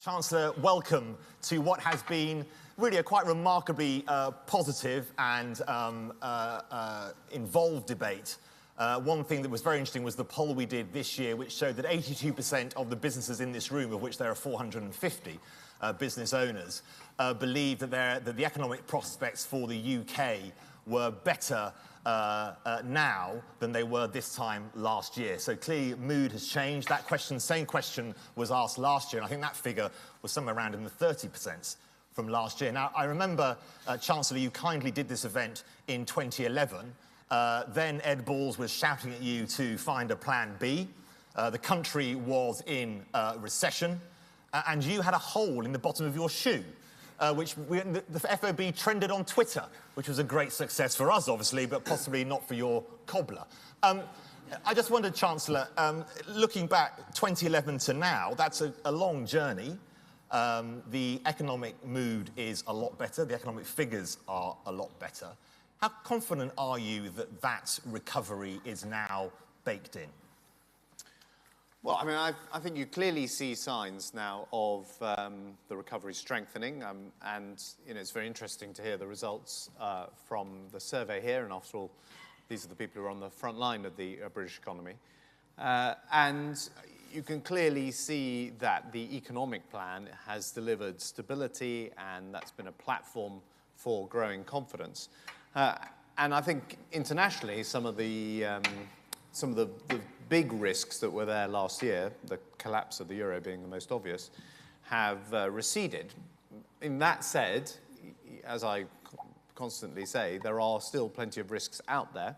Chancellor, welcome to what has been really a quite remarkably positive and involved debate. One thing that was very interesting was the poll we did this year, which showed that 82% of the businesses in this room, of which there are 450 business owners, believe that the economic prospects for the UK were better now than they were this time last year. So clearly mood has changed. That question, same question was asked last year, and I think that figure was somewhere around in the 30% from last year. Now, I remember, Chancellor, you kindly did this event in 2011. Then Ed Balls was shouting at you to find a plan B. The country was in recession, and you had a hole in the bottom of your shoe. Which the FOB trended on Twitter, which was a great success for us, obviously, but possibly not for your cobbler. I just wondered, Chancellor, looking back 2011 to now, that's a long journey. The economic mood is a lot better. The economic figures are a lot better. How confident are you that that recovery is now baked in? Well, I mean, I think you clearly see signs now of the recovery strengthening, and it's very interesting to hear the results from the survey here. And after all, these are the people who are on the front line of the British economy, and you can clearly see that the economic plan has delivered stability, and that's been a platform for growing confidence. And I think internationally, some of the big risks that were there last year, the collapse of the euro being the most obvious, have receded. In that said, as I constantly say, there are still plenty of risks out there.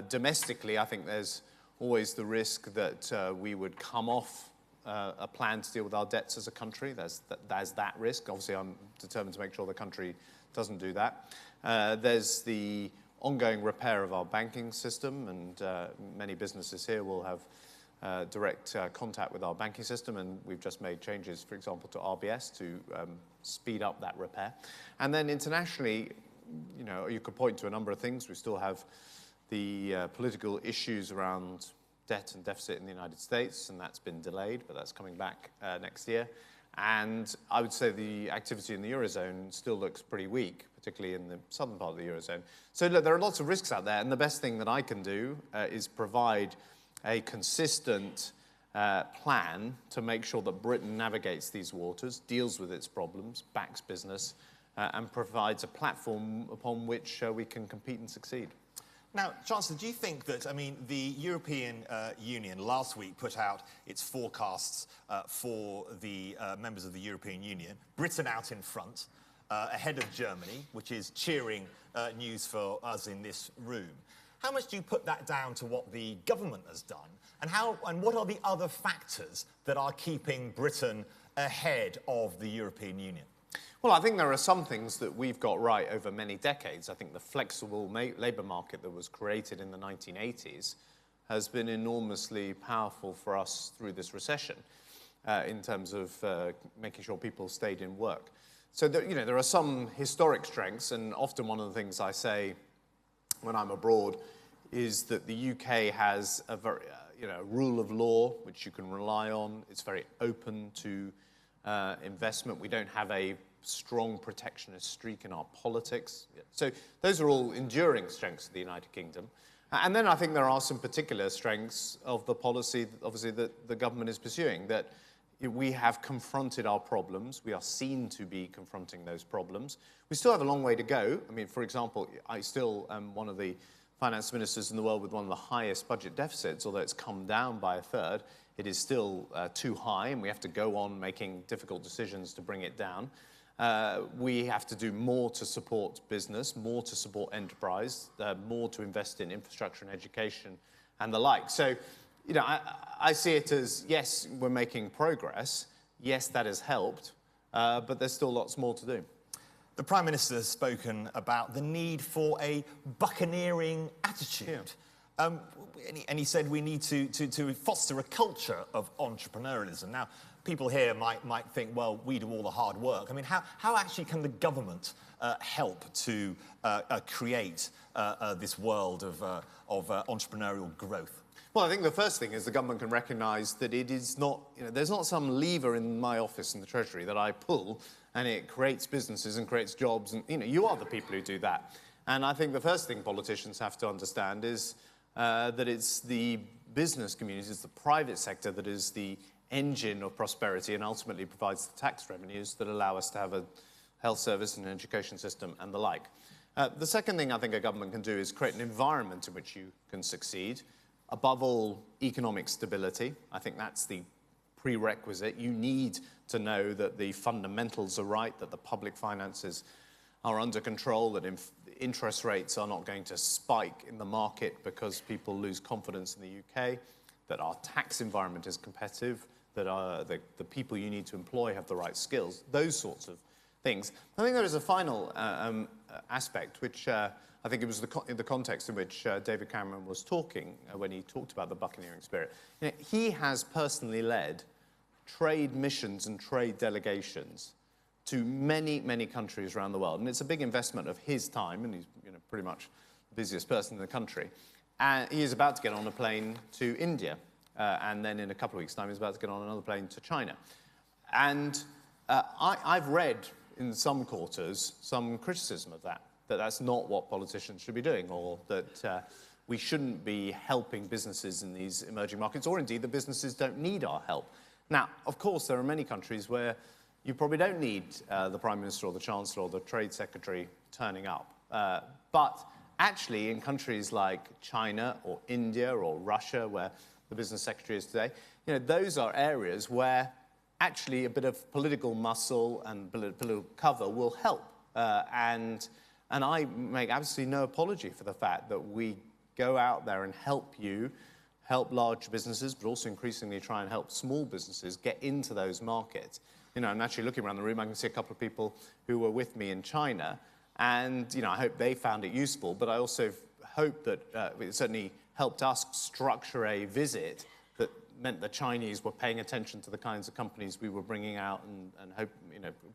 Domestically, I think there's always the risk that we would come off a plan to deal with our debts as a country. There's that risk. Obviously, I'm determined to make sure the country doesn't do that. There's the ongoing repair of our banking system, and many businesses here will have direct contact with our banking system, and we've just made changes, for example, to RBS to speed up that repair. And then internationally, you could point to a number of things. We still have the political issues around debt and deficit in the United States, and that's been delayed, but that's coming back next year. And I would say the activity in the eurozone still looks pretty weak, particularly in the southern part of the eurozone. So look, there are lots of risks out there, and the best thing that I can do is provide a consistent plan to make sure that Britain navigates these waters, deals with its problems, backs business, and provides a platform upon which we can compete and succeed. Now, Chancellor, do you think that, the European Union last week put out its forecasts for the members of the European Union, Britain out in front, ahead of Germany, which is cheering news for us in this room. How much do you put that down to what the government has done? And what are the other factors that are keeping Britain ahead of the European Union? Well, I think there are some things that we've got right over many decades. I think the flexible labour market that was created in the 1980s has been enormously powerful for us through this recession in terms of making sure people stayed in work. So, there are some historic strengths, and often one of the things I say when I'm abroad is that the UK has a very, rule of law which you can rely on. It's very open to investment. We don't have a strong protectionist streak in our politics. So those are all enduring strengths of the United Kingdom. And then I think there are some particular strengths of the policy, obviously, that the government is pursuing, that we have confronted our problems. We are seen to be confronting those problems. We still have a long way to go. For example, I still am one of the finance ministers in the world with one of the highest budget deficits, although it's come down by a third. It is still too high, and we have to go on making difficult decisions to bring it down. We have to do more to support business, more to support enterprise, more to invest in infrastructure and education and the like. So, I see it as, yes, we're making progress. Yes, that has helped, but there's still lots more to do. The Prime Minister has spoken about the need for a buccaneering attitude. Yeah. And he said we need to foster a culture of entrepreneurialism. Now, people here might think, well, we do all the hard work. How actually can the government help to create this world of entrepreneurial growth? Well, I think the first thing is the government can recognise that it is not, there's not some lever in my office in the Treasury that I pull and it creates businesses and creates jobs. And, you are the people who do that. And I think the first thing politicians have to understand is that it's the business community, it's the private sector that is the engine of prosperity and ultimately provides the tax revenues that allow us to have a health service and an education system and the like. The second thing I think a government can do is create an environment in which you can succeed. Above all, economic stability. I think that's the prerequisite. You need to know that the fundamentals are right, that the public finances are under control, that interest rates are not going to spike in the market because people lose confidence in the UK, that our tax environment is competitive, that the people you need to employ have the right skills, those sorts of things. I think there is a final aspect, which I think it was in the context in which David Cameron was talking when he talked about the buccaneering spirit. He has personally led trade missions and trade delegations to many, many countries around the world. And it's a big investment of his time, and he's pretty much the busiest person in the country. And he is about to get on a plane to India. And then in a couple of weeks' time, he's about to get on another plane to China. And I've read in some quarters some criticism of that that's not what politicians should be doing, or that we shouldn't be helping businesses in these emerging markets, or indeed the businesses don't need our help. Now, of course, there are many countries where you probably don't need the Prime Minister or the Chancellor or the Trade Secretary turning up. But actually, in countries like China or India or Russia, where the Business Secretary is today, those are areas where actually a bit of political muscle and political cover will help. And I make absolutely no apology for the fact that we go out there and help large businesses, but also increasingly try and help small businesses get into those markets. I'm actually looking around the room, I can see a couple of people who were with me in China, and I hope they found it useful, but I also hope that it certainly helped us structure a visit that meant the Chinese were paying attention to the kinds of companies we were bringing out and hope,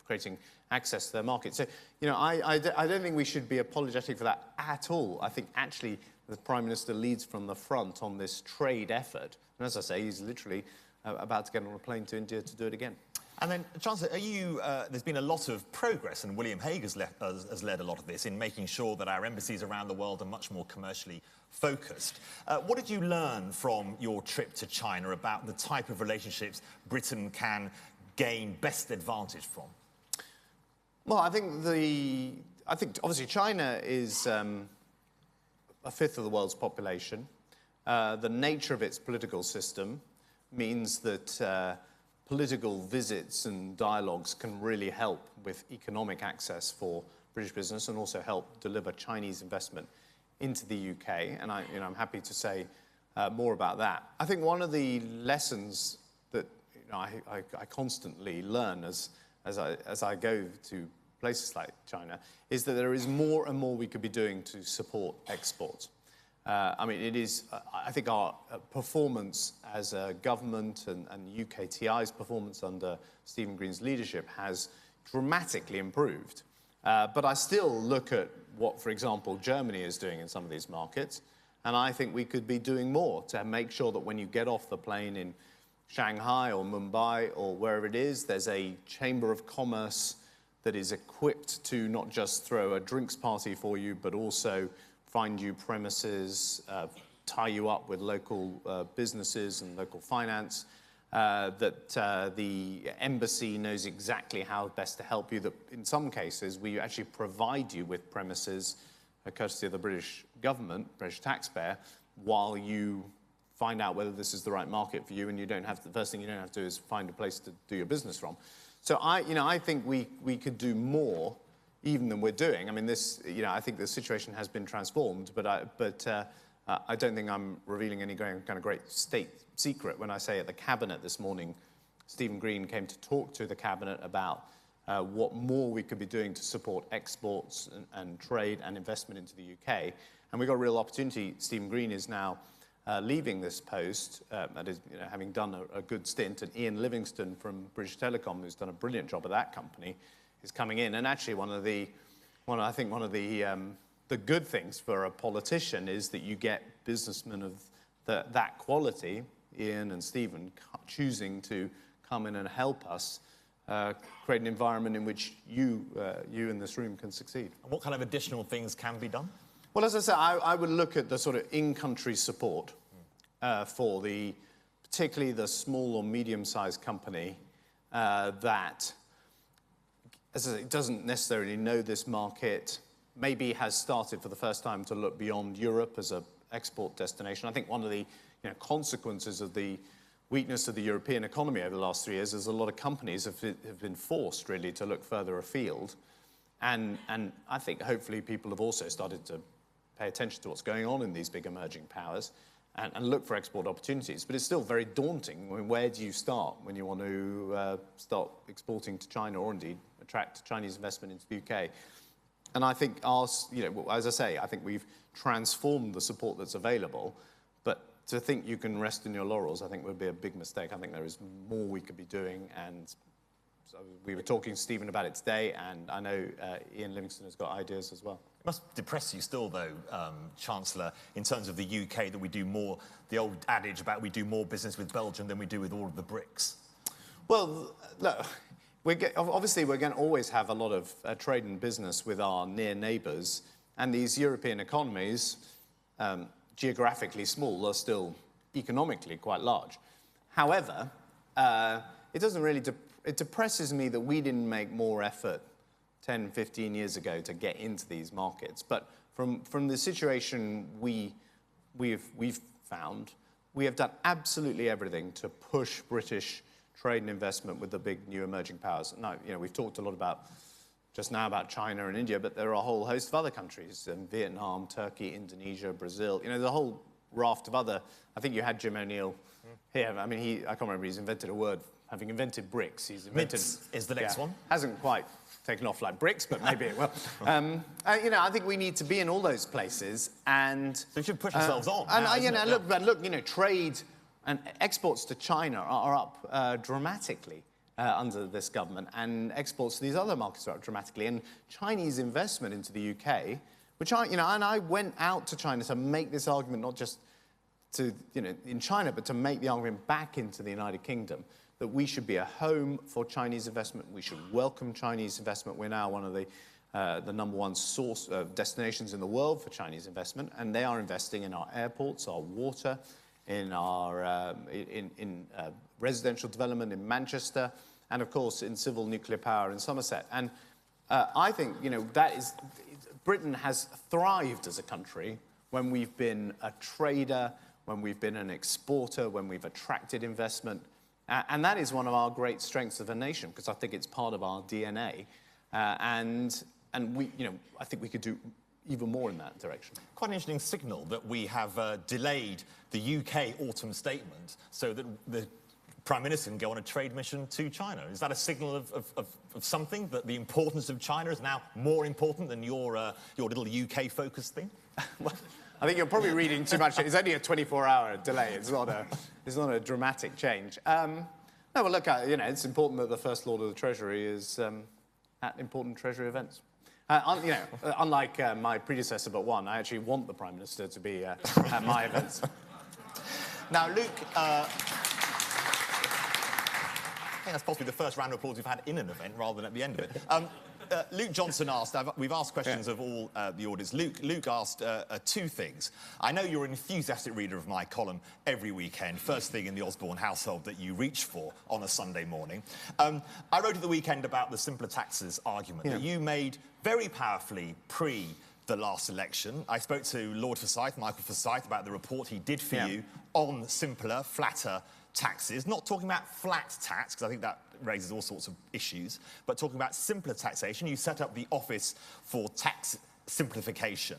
creating access to their market. So, I don't think we should be apologetic for that at all. I think actually the Prime Minister leads from the front on this trade effort. And as I say, he's literally about to get on a plane to India to do it again. And then, Chancellor, there's been a lot of progress, and William Hague has led a lot of this in making sure that our embassies around the world are much more commercially focused. What did you learn from your trip to China about the type of relationships Britain can gain best advantage from? Well, I think obviously China is a fifth of the world's population. The nature of its political system means that political visits and dialogues can really help with economic access for British business and also help deliver Chinese investment into the UK. And I'm happy to say more about that. I think one of the lessons that I constantly learn as I go to places like China is that there is more and more we could be doing to support exports. It is, I think our performance as a government and UKTI's performance under Stephen Green's leadership has dramatically improved. But I still look at what, for example, Germany is doing in some of these markets, and I think we could be doing more to make sure that when you get off the plane in Shanghai or Mumbai or wherever it is, there's a chamber of commerce that is equipped to not just throw a drinks party for you, but also find you premises, tie you up with local businesses and local finance, that the embassy knows exactly how best to help you, that in some cases we actually provide you with premises, courtesy of the British government, British taxpayer, while you find out whether this is the right market for you, and the first thing you don't have to do is find a place to do your business from. So I think we could do more even than we're doing. I mean, I think the situation has been transformed, but I don't think I'm revealing any kind of great state secret when I say at the Cabinet this morning, Stephen Green came to talk to the Cabinet about what more we could be doing to support exports and trade and investment into the UK. And we've got a real opportunity. Stephen Green is now leaving this post, having done a good stint, and Ian Livingstone from British Telecom, who's done a brilliant job at that company, is coming in. And actually one of the good things for a politician is that you get businessmen of that quality, Ian and Stephen choosing to come in and help us create an environment in which you in this room can succeed. And what kind of additional things can be done? Well, as I said, I would look at the sort of in-country support for particularly the small or medium-sized company that, as I say, doesn't necessarily know this market, maybe has started for the first time to look beyond Europe as an export destination. I think one of the consequences of the weakness of the European economy over the last 3 years is a lot of companies have been forced really to look further afield. And I think hopefully people have also started to pay attention to what's going on in these big emerging powers and look for export opportunities. But it's still very daunting. I mean, where do you start when you want to start exporting to China or indeed attract Chinese investment into the UK? And I think as I say, I think we've transformed the support that's available. But to think you can rest in your laurels, I think would be a big mistake. I think there is more we could be doing. And so we were talking to Stephen about it today, and I know Ian Livingstone has got ideas as well. It must depress you still, though, Chancellor, in terms of the UK, that we do more, the old adage about we do more business with Belgium than we do with all of the BRICS. Well, look, obviously we're going to always have a lot of trade and business with our near neighbours, and these European economies, geographically small, are still economically quite large. However, it doesn't really, it depresses me that we didn't make more effort 10, 15 years ago to get into these markets. But from the situation we've found, we have done absolutely everything to push British trade and investment with the big new emerging powers. Now, we've talked a lot just now about China and India, but there are a whole host of other countries, Vietnam, Turkey, Indonesia, Brazil, the whole raft of other. I think you had Jim O'Neill here. I mean, I can't remember, he's invented a word. Having invented bricks, he's invented... MITS is the next one. Hasn't quite taken off like bricks, but maybe it will. I think we need to be in all those places, and... So we should push ourselves on. And look, trade and exports to China are up dramatically under this government, and exports to these other markets are up dramatically. And Chinese investment into the UK, which and I went out to China to make this argument, not just to, in China, but to make the argument back into the United Kingdom, that we should be a home for Chinese investment. We should welcome Chinese investment. We're now one of the number one source destinations in the world for Chinese investment, and they are investing in our airports, our water, in our residential development in Manchester, and of course in civil nuclear power in Somerset. And I think Britain has thrived as a country when we've been a trader, when we've been an exporter, when we've attracted investment. And that is one of our great strengths of a nation, because I think it's part of our DNA. And we, I think we could do even more in that direction. Quite an interesting signal that we have delayed the UK autumn statement so that the Prime Minister can go on a trade mission to China. Is that a signal of something, that the importance of China is now more important than your little UK-focused thing? Well, I think you're probably reading too much. It's only a 24-hour delay. It's not a dramatic change. No, well, look, it's important that the First Lord of the Treasury is at important Treasury events. Unlike my predecessor, but one, I actually want the Prime Minister to be at my events. Now, Luke, I think that's possibly the first round of applause we've had in an event rather than at the end of it. Luke Johnson asked, we've asked questions of all the audience. Luke asked two things. I know you're an enthusiastic reader of my column every weekend, first thing in the Osborne household that you reach for on a Sunday morning. I wrote at the weekend about the simpler taxes argument that you made very powerfully pre the last election. I spoke to Lord Forsyth, Michael Forsyth, about the report he did for you on simpler, flatter taxes, not talking about flat tax, because I think that raises all sorts of issues, but talking about simpler taxation. You set up the Office for Tax Simplification.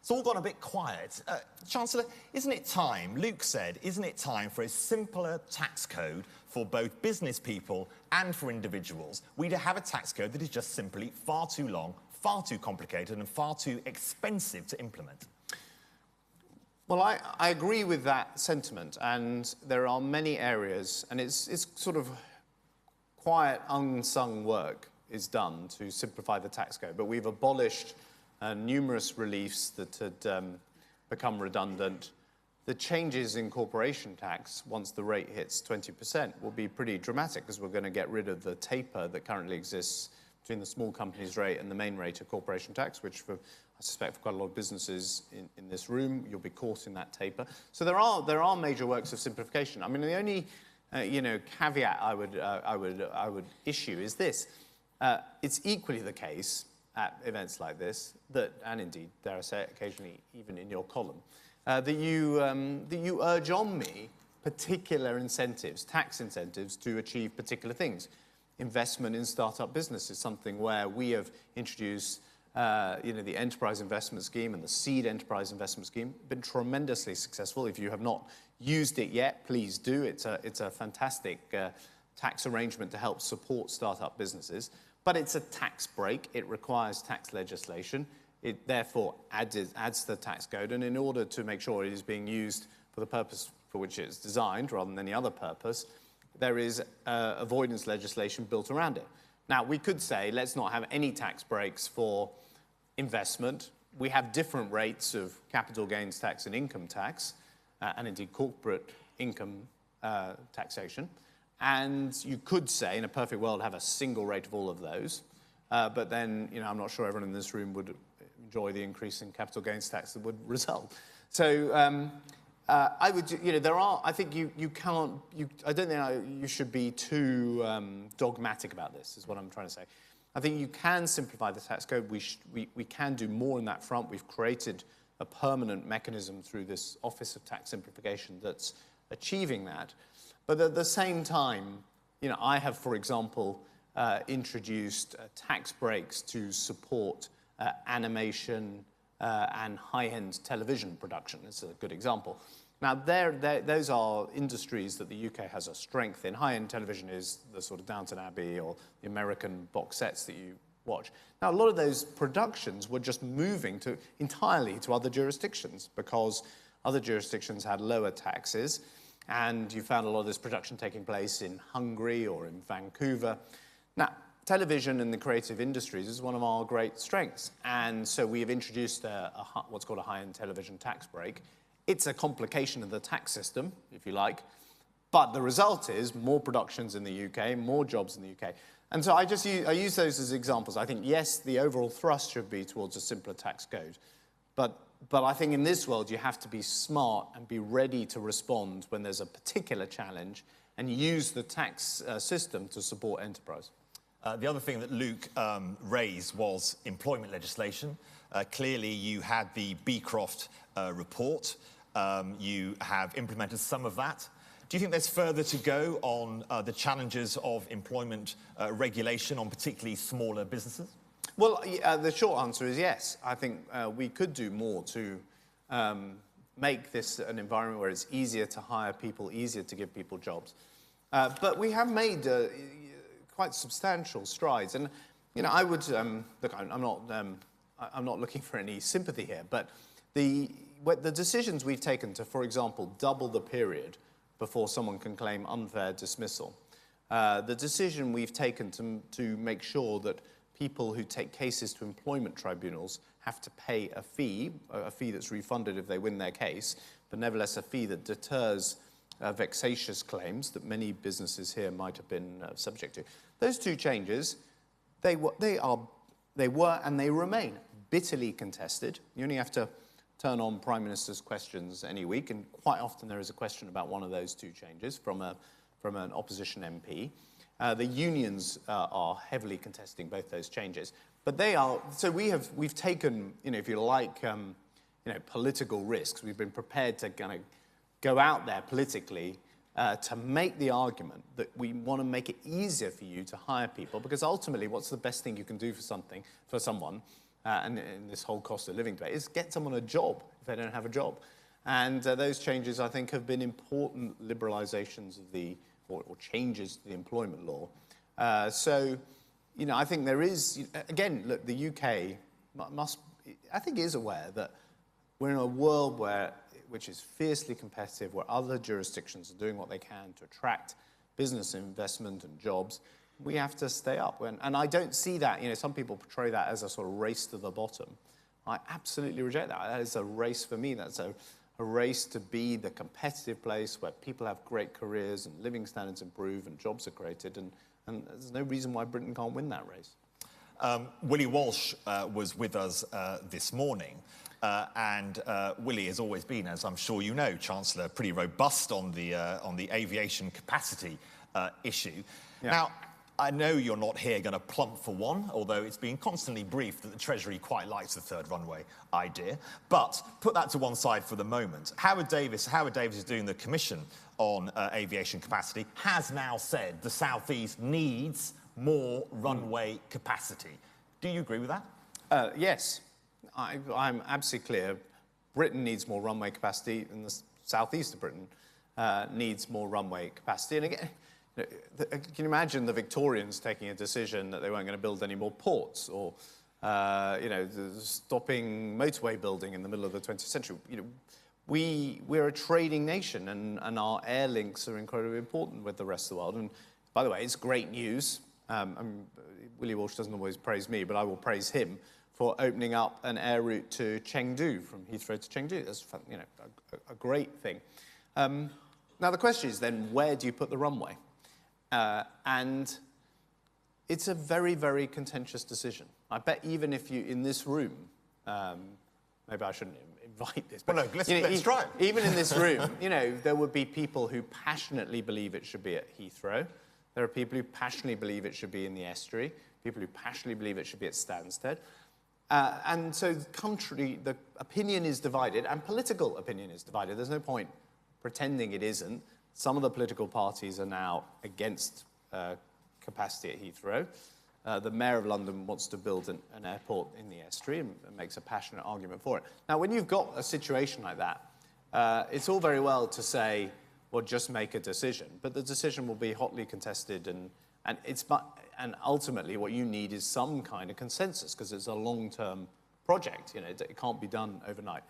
It's all gone a bit quiet. Chancellor, isn't it time, Luke said, isn't it time for a simpler tax code for both business people and for individuals? We have a tax code that is just simply far too long, far too complicated and far too expensive to implement. Well, I agree with that sentiment, and there are many areas, and it's sort of quiet, unsung work is done to simplify the tax code, but we've abolished numerous reliefs that had become redundant. the changes in corporation tax, once the rate hits 20%, will be pretty dramatic because we're going to get rid of the taper that currently exists between the small companies rate and the main rate of corporation tax, which I suspect for quite a lot of businesses in this room, you'll be caught in that taper. So there are major works of simplification. I mean, the only caveat I would issue is this. It's equally the case at events like this that, and indeed, dare I say it, occasionally even in your column, that you urge on me particular incentives, tax incentives, to achieve particular things. Investment in startup business is something where we have introduced the Enterprise Investment Scheme and the Seed Enterprise Investment Scheme. Been tremendously successful. If you have not used it yet, please do. It's a fantastic tax arrangement to help support startup businesses. But it's a tax break. It requires tax legislation. It therefore adds to the tax code. And in order to make sure it is being used for the purpose for which it's designed, rather than any other purpose, there is avoidance legislation built around it. Now, we could say, let's not have any tax breaks for investment. We have different rates of capital gains tax and income tax, and indeed corporate income taxation. And you could say, in a perfect world, have a single rate of all of those. But then, I'm not sure everyone in this room would enjoy the increase in capital gains tax that would result. So I would, I think you can't, I don't think you should be too dogmatic about this, is what I'm trying to say. I think you can simplify the tax code. We can do more in that front. We've created a permanent mechanism through this Office of Tax Simplification that's achieving that. But at the same time, I have, for example, introduced tax breaks to support animation and high-end television production. It's a good example. Now, those are industries that the UK has a strength in. High-end television is the sort of Downton Abbey or the American box sets that you watch. Now, a lot of those productions were just moving entirely to other jurisdictions because other jurisdictions had lower taxes, and you found a lot of this production taking place in Hungary or in Vancouver. Now, television and the creative industries is one of our great strengths, and so we have introduced what's called a high-end television tax break. It's a complication of the tax system, if you like, but the result is more productions in the UK, more jobs in the UK. And so I use those as examples. I think, yes, the overall thrust should be towards a simpler tax code, but I think in this world you have to be smart and be ready to respond when there's a particular challenge and use the tax system to support enterprise. The other thing that Luke raised was employment legislation. Clearly, you had the Beecroft report. You have implemented some of that. Do you think there's further to go on the challenges of employment regulation on particularly smaller businesses? Well, the short answer is yes. I think we could do more to make this an environment where it's easier to hire people, easier to give people jobs. But we have made quite substantial strides. And, I would, look, I'm not looking for any sympathy here, but the decisions we've taken to, for example, double the period before someone can claim unfair dismissal, the decision we've taken to make sure that people who take cases to employment tribunals have to pay a fee that's refunded if they win their case, but nevertheless a fee that deters vexatious claims that many businesses here might have been subject to. Those two changes, they were and they remain bitterly contested. You only have to turn on Prime Minister's questions any week, and quite often there is a question about one of those two changes from an opposition MP. The unions are heavily contesting both those changes, but they are. So we've taken, if you like, political risks. We've been prepared to kind of go out there politically to make the argument that we want to make it easier for you to hire people, because ultimately, what's the best thing you can do for someone, and in this whole cost of living debate, is get someone a job if they don't have a job. And those changes, I think, have been important liberalizations of or changes to the employment law. So, I think there is, again, look, the UK is aware that we're in a world which is fiercely competitive, where other jurisdictions are doing what they can to attract business investment and jobs. We have to stay up. And I don't see that, some people portray that as a sort of race to the bottom. I absolutely reject that. That is a race for me. That's a a race to be the competitive place where people have great careers and living standards improve and jobs are created, and there's no reason why Britain can't win that race. Willie Walsh was with us this morning, and Willie has always been, as I'm sure you know, Chancellor, pretty robust on the aviation capacity issue. Yeah. Now, I know you're not here going to plump for one, although it's been constantly briefed that the Treasury quite likes the third runway idea. But put that to one side for the moment. Howard Davis is doing the commission on aviation capacity, has now said the South East needs more runway capacity. Do you agree with that? Yes, I'm absolutely clear. Britain needs more runway capacity, and the southeast of Britain needs more runway capacity. And again, can you imagine the Victorians taking a decision that they weren't going to build any more ports, or stopping motorway building in the middle of the 20th century? We're a trading nation, and our air links are incredibly important with the rest of the world. And by the way, it's great news. Willie Walsh doesn't always praise me, but I will praise him for opening up an air route to Chengdu, from Heathrow to Chengdu. That's a great thing. Now the question is then, where do you put the runway? And it's a very, very contentious decision. I bet even if you, in this room, maybe I shouldn't invite this, but well, no, let's try it. Even in this room, there would be people who passionately believe it should be at Heathrow. There are people who passionately believe it should be in the estuary, people who passionately believe it should be at Stansted. And so the opinion is divided, and political opinion is divided. There's no point pretending it isn't. Some of the political parties are now against capacity at Heathrow. The Mayor of London wants to build an airport in the estuary and makes a passionate argument for it. Now, when you've got a situation like that, it's all very well to say, well, just make a decision. But the decision will be hotly contested, and ultimately what you need is some kind of consensus, because it's a long-term project. It can't be done overnight.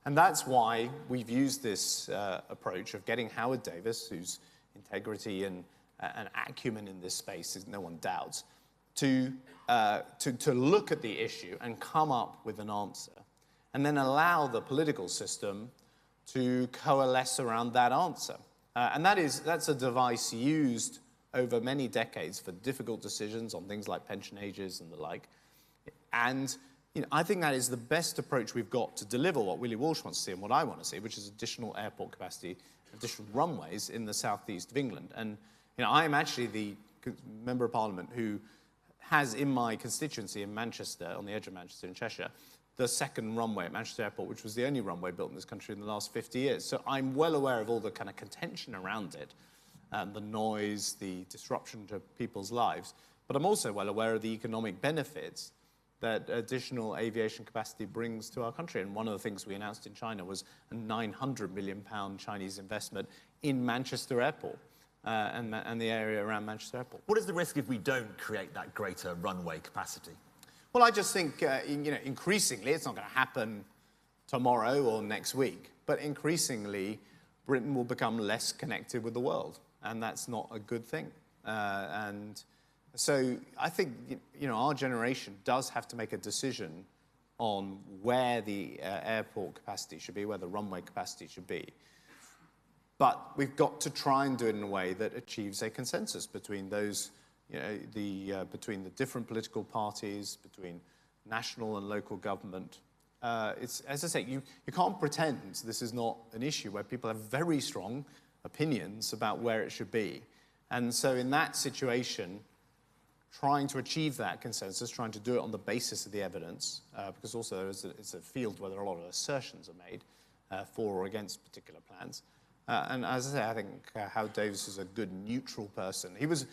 And that's why we've used this approach of getting Howard Davis, whose integrity and acumen in this space is no one doubts, to look at the issue and come up with an answer, and then allow the political system to coalesce around that answer. And that's a device used over many decades for difficult decisions on things like pension ages and the like. And I think that is the best approach we've got to deliver what Willie Walsh wants to see and what I want to see, which is additional airport capacity, additional runways in the southeast of England. And I am actually the Member of Parliament who has in my constituency in Manchester, on the edge of Manchester in Cheshire, the second runway at Manchester Airport, which was the only runway built in this country in the last 50 years. So I'm well aware of all the kind of contention around it, the noise, the disruption to people's lives. But I'm also well aware of the economic benefits that additional aviation capacity brings to our country. And one of the things we announced in China was a £900 million Chinese investment in Manchester Airport and the area around Manchester Airport. What is the risk if we don't create that greater runway capacity? Well, I just think, increasingly, it's not going to happen tomorrow or next week, but increasingly, Britain will become less connected with the world, and that's not a good thing. And so I think, our generation does have to make a decision on where the airport capacity should be, where the runway capacity should be. But we've got to try and do it in a way that achieves a consensus between those between the different political parties, between national and local government. As I say, you can't pretend this is not an issue where people have very strong opinions about where it should be. And so in that situation, trying to achieve that consensus, trying to do it on the basis of the evidence, because also it's a field where there are a lot of assertions are made for or against particular plans. And as I say, I think Howard Davis is a good neutral person. He was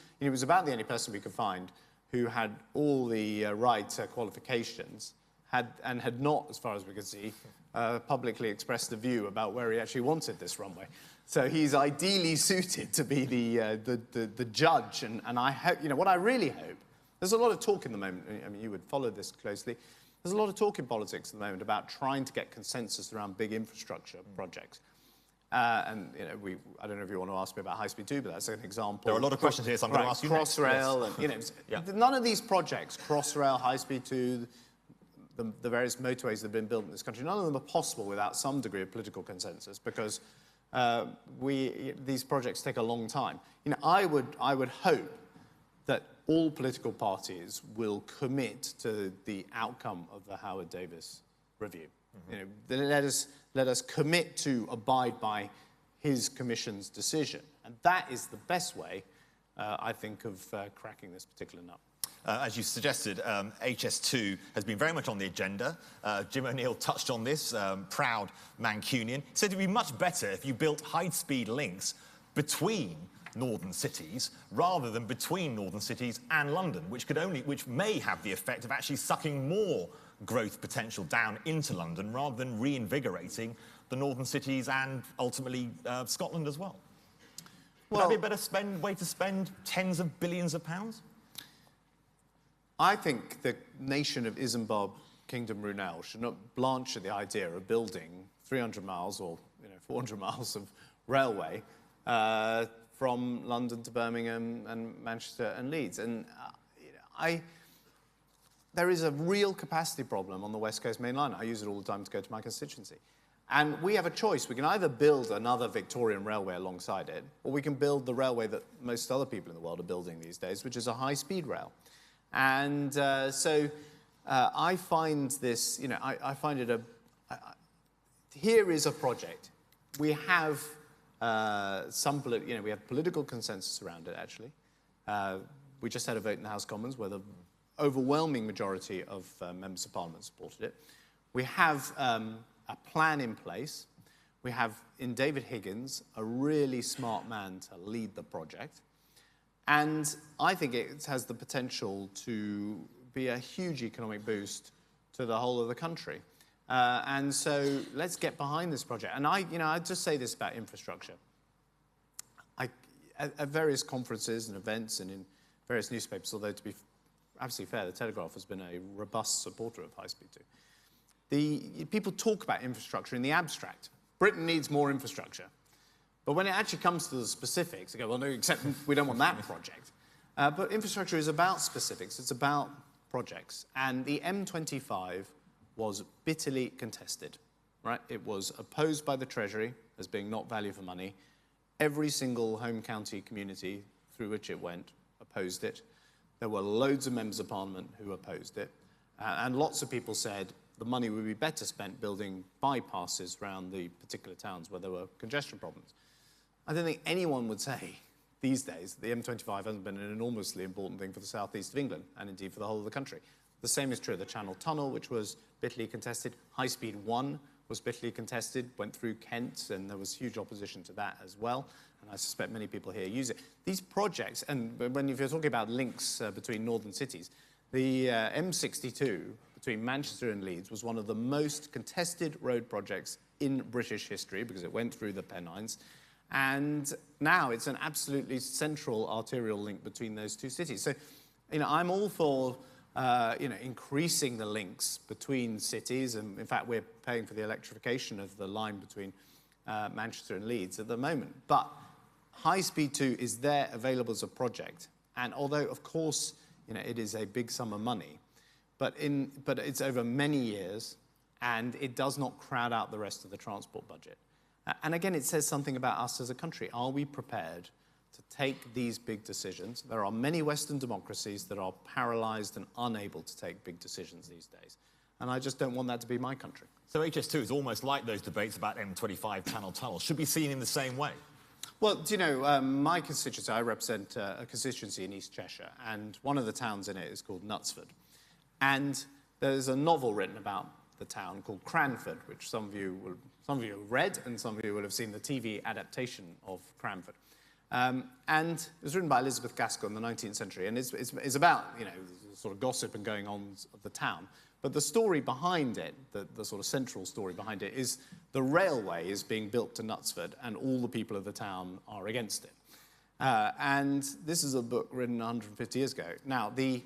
about the only person we could find who had all the right qualifications, had not, as far as we could see, publicly expressed a view about where he actually wanted this runway. So he's ideally suited to be the judge. And I hope, what I really hope, there's a lot of talk in the moment. I mean, you would follow this closely. There's a lot of talk in politics at the moment about trying to get consensus around big infrastructure projects. And I don't know if you want to ask me about High Speed 2, but that's an example. There are a lot of questions here, so I'm going to ask you Crossrail, next. Yes. and none of these projects, Crossrail, High Speed 2, the various motorways that have been built in this country, none of them are possible without some degree of political consensus, because these projects take a long time. You know, I would hope that all political parties will commit to the outcome of the Howard Davis review. You know, let us commit to abide by his commission's decision, and that is the best way, I think, of cracking this particular nut. As you suggested, HS2 has been very much on the agenda. Jim O'Neill touched on this, proud Mancunian. He said it would be much better if you built high-speed links between northern cities rather than between northern cities and London, which may have the effect of actually sucking more growth potential down into London rather than reinvigorating the northern cities and ultimately Scotland as well. Would that be a better way to spend tens of billions of pounds? I think the nation of Isambard Kingdom Brunel should not blanch at the idea of building 300 miles or 400 miles of railway from London to Birmingham and Manchester and Leeds. And there is a real capacity problem on the West Coast Main Line. I use it all the time to go to my constituency. And we have a choice. We can either build another Victorian railway alongside it, or we can build the railway that most other people in the world are building these days, which is a high-speed rail. And so I find this, I find it here is a project. We have we have political consensus around it, actually. We just had a vote in the House of Commons where the overwhelming majority of members of Parliament supported it. We have a plan in place. We have, in David Higgins, a really smart man to lead the project. And I think it has the potential to be a huge economic boost to the whole of the country. And so let's get behind this project. And I just say this about infrastructure. At various conferences and events and in various newspapers, although to be absolutely fair, the Telegraph has been a robust supporter of high-speed 2. People talk about infrastructure in the abstract. Britain needs more infrastructure. But when it actually comes to the specifics, they go, well, no, except we don't want that project. But infrastructure is about specifics. It's about projects. And the M25 was bitterly contested, right? It was opposed by the Treasury as being not value for money. Every single home county community through which it went opposed it. There were loads of members of Parliament who opposed it. And lots of people said the money would be better spent building bypasses around the particular towns where there were congestion problems. I don't think anyone would say these days the M25 hasn't been an enormously important thing for the southeast of England and indeed for the whole of the country. The same is true of the Channel Tunnel, which was bitterly contested. High Speed 1 was bitterly contested, went through Kent, and there was huge opposition to that as well. And I suspect many people here use it. These projects, and if you're talking about links between northern cities, the M62 between Manchester and Leeds was one of the most contested road projects in British history because it went through the Pennines. And now it's an absolutely central arterial link between those two cities. So, I'm all for, increasing the links between cities. And in fact, we're paying for the electrification of the line between Manchester and Leeds at the moment. But High Speed 2 is there available as a project. And although, of course, it is a big sum of money, but it's over many years, and it does not crowd out the rest of the transport budget. And again, it says something about us as a country. Are we prepared to take these big decisions? There are many Western democracies that are paralyzed and unable to take big decisions these days. And I just don't want that to be my country. So HS2 is almost like those debates about M25 Channel Tunnel. Should be seen in the same way. Well, my constituency, I represent a constituency in East Cheshire, and one of the towns in it is called Knutsford. And there's a novel written about the town called Cranford, which some of you have read, and some of you will have seen the TV adaptation of Cranford. And it was written by Elizabeth Gaskell in the 19th century, and it's about, the sort of gossip and going on of the town. But the story behind it, the sort of central story behind it, is the railway is being built to Knutsford, and all the people of the town are against it. And this is a book written 150 years ago. Now, the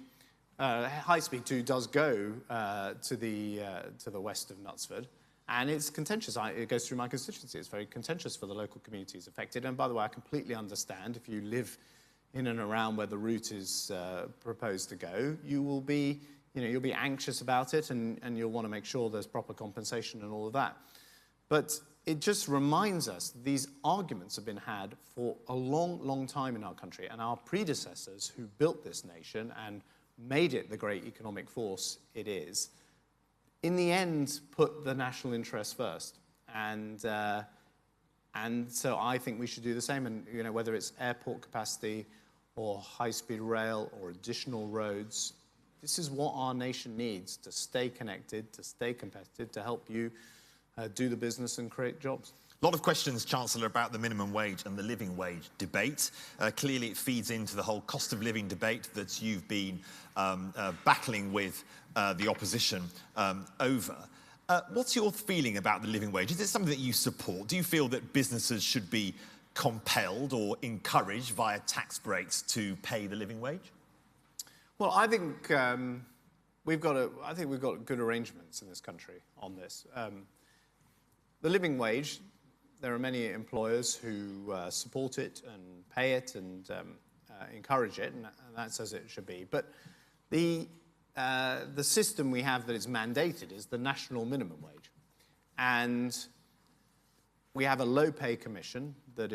High Speed 2 does go to the west of Knutsford, and it's contentious. It goes through my constituency. It's very contentious for the local communities affected. And by the way, I completely understand if you live in and around where the route is proposed to go, you will be you'll be anxious about it, and you'll want to make sure there's proper compensation and all of that. But it just reminds us these arguments have been had for a long, long time in our country, and our predecessors who built this nation and made it the great economic force it is, in the end, put the national interest first. And so I think we should do the same. And whether it's airport capacity or high-speed rail or additional roads, this is what our nation needs to stay connected, to stay competitive, to help you do the business and create jobs. A lot of questions, Chancellor, about the minimum wage and the living wage debate. Clearly, it feeds into the whole cost of living debate that you've been battling with the opposition over. What's your feeling about the living wage? Is it something that you support? Do you feel that businesses should be compelled or encouraged via tax breaks to pay the living wage? Well, I think we've got good arrangements in this country on this. The living wage, there are many employers who support it and pay it and encourage it, and that's as it should be. But the system we have that is mandated is the national minimum wage. And we have a low-pay commission that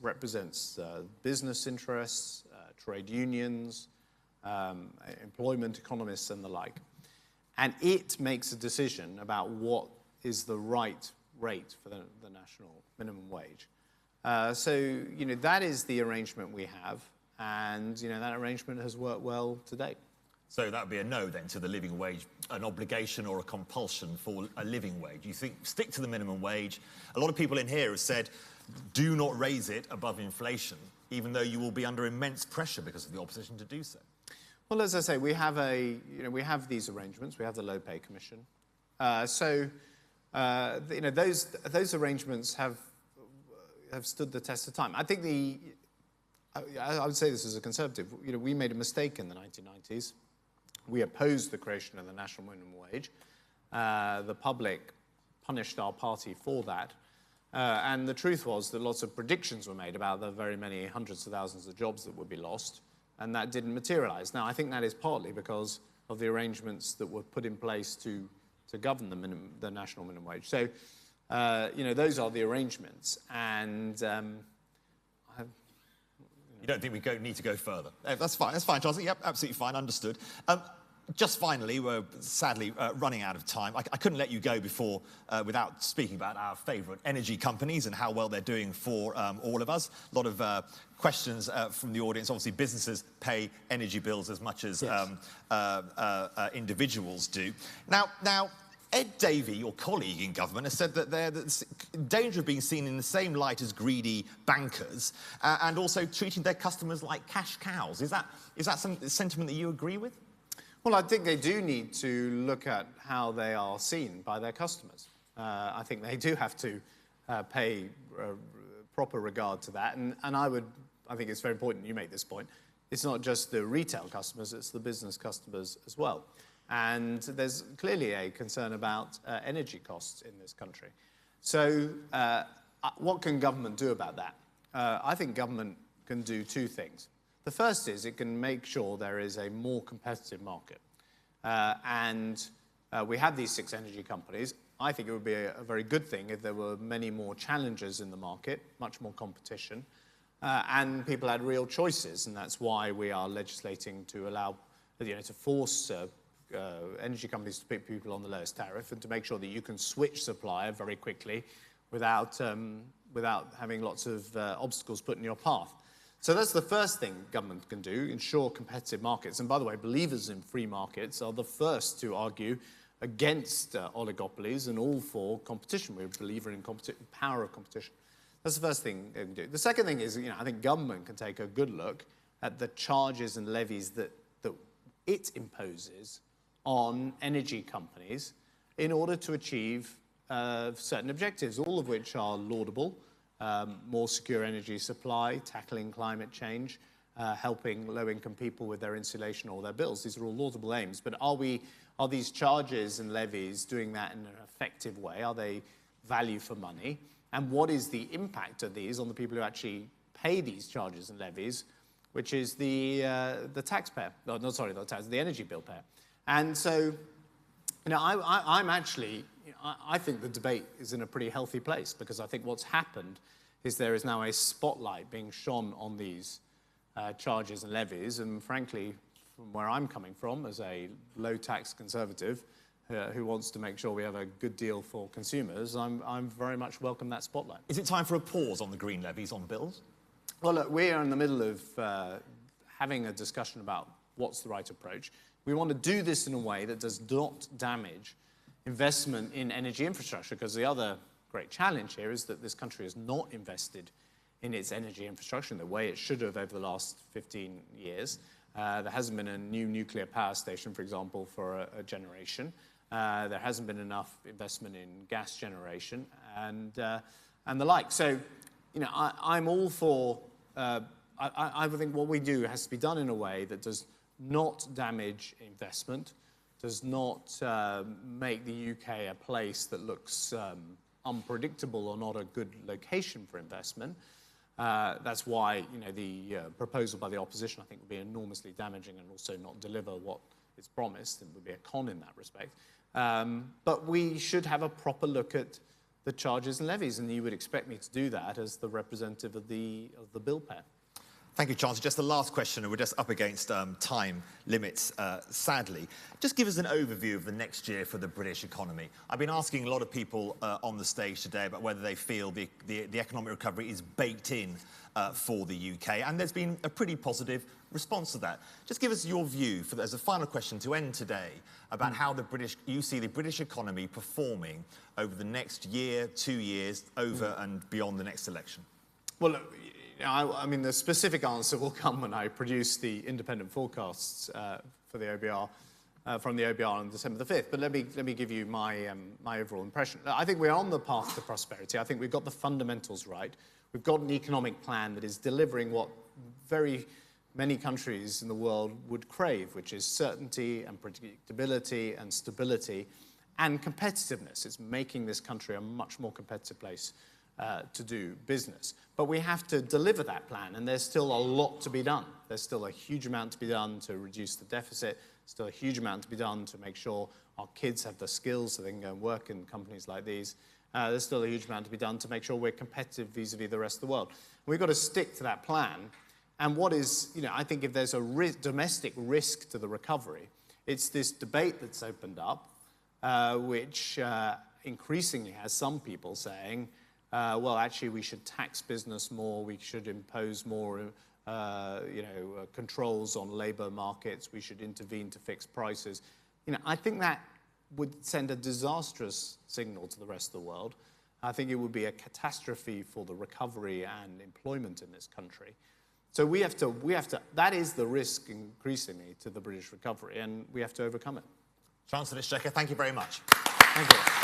represents business interests, trade unions, employment economists and the like. And it makes a decision about what is the right rate for the national minimum wage. So that is the arrangement we have, and that arrangement has worked well to date. So that would be a no then to the living wage, an obligation or a compulsion for a living wage. You think stick to the minimum wage. A lot of people in here have said, do not raise it above inflation, even though you will be under immense pressure because of the opposition to do so. Well, as I say, we have these arrangements. We have the low pay commission. Those arrangements have stood the test of time. I think I would say this as a conservative. We made a mistake in the 1990s. We opposed the creation of the national minimum wage. The public punished our party for that. And the truth was that lots of predictions were made about the very many hundreds of thousands of jobs that would be lost, and that didn't materialize. Now, I think that is partly because of the arrangements that were put in place to govern the national minimum wage. So, those are the arrangements, and you don't think we need to go further? That's fine, Chancellor. Yep, absolutely fine, understood. Just finally, we're sadly running out of time. I couldn't let you go before without speaking about our favourite energy companies and how well they're doing for all of us. A lot of questions from the audience. Obviously, businesses pay energy bills as much as individuals do. Now, Ed Davey, your colleague in government, has said that they're the danger of being seen in the same light as greedy bankers and also treating their customers like cash cows. Is that some sentiment that you agree with? Well, I think they do need to look at how they are seen by their customers. I think they do have to pay proper regard to that. And I think it's very important you make this point. It's not just the retail customers, it's the business customers as well. And there's clearly a concern about energy costs in this country. So what can government do about that? I think government can do two things. The first is it can make sure there is a more competitive market. We have these 6 energy companies. I think it would be a very good thing if there were many more challengers in the market, much more competition, and people had real choices. And that's why we are legislating to allow, to force energy companies to pick people on the lowest tariff and to make sure that you can switch supplier very quickly without having lots of obstacles put in your path. So that's the first thing government can do, ensure competitive markets. And by the way, believers in free markets are the first to argue against oligopolies and all for competition. We're a believer in power of competition. That's the first thing they can do. The second thing is, I think government can take a good look at the charges and levies that it imposes on energy companies in order to achieve certain objectives, all of which are laudable. More secure energy supply, tackling climate change, helping low-income people with their insulation or their bills. These are all laudable aims. But are these charges and levies doing that in an effective way? Are they value for money? And what is the impact of these on the people who actually pay these charges and levies, which is the taxpayer? No, sorry, not tax, the energy bill payer. And so, I'm actually, I think the debate is in a pretty healthy place, because I think what's happened is there is now a spotlight being shone on these charges and levies, and frankly, from where I'm coming from, as a low-tax conservative who wants to make sure we have a good deal for consumers, I'm very much welcome that spotlight. Is it time for a pause on the green levies on bills? Well, look, we are in the middle of having a discussion about what's the right approach. We want to do this in a way that does not damage investment in energy infrastructure, because the other great challenge here is that this country has not invested in its energy infrastructure in the way it should have over the last 15 years. There hasn't been a new nuclear power station, for example, for a generation. There hasn't been enough investment in gas generation and the like. So, I'm all for. I think what we do has to be done in a way that does not damage investment, does not make the UK a place that looks unpredictable or not a good location for investment. That's why the proposal by the opposition, I think, would be enormously damaging and also not deliver what is promised, and would be a con in that respect. But we should have a proper look at the charges and levies, and you would expect me to do that as the representative of the bill payer. Thank you, Chancellor. Just the last question, and we're just up against time limits, sadly. Just give us an overview of the next year for the British economy. I've been asking a lot of people on the stage today about whether they feel the economic recovery is baked in for the UK, and there's been a pretty positive response to that. Just give us your view, as a final question to end today, about how you see the British economy performing over the next year, 2 years, over and beyond the next election. Well, look, I mean, the specific answer will come when I produce the independent forecasts for the OBR, from the OBR on December the 5th. But let me give you my overall impression. I think we're on the path to prosperity. I think we've got the fundamentals right. We've got an economic plan that is delivering what very many countries in the world would crave, which is certainty and predictability and stability and competitiveness. It's making this country a much more competitive place to do business. But we have to deliver that plan, and there's still a lot to be done. There's still a huge amount to be done to reduce the deficit, still a huge amount to be done to make sure our kids have the skills so they can go and work in companies like these. There's still a huge amount to be done to make sure we're competitive vis-a-vis the rest of the world. We've got to stick to that plan. And what is, I think if there's a domestic risk to the recovery, it's this debate that's opened up, which increasingly has some people saying, well, actually, we should tax business more. We should impose more, controls on labour markets. We should intervene to fix prices. I think that would send a disastrous signal to the rest of the world. I think it would be a catastrophe for the recovery and employment in this country. So we have to. That is the risk increasingly to the British recovery, and we have to overcome it. Chancellor Exchequer, thank you very much. Thank you.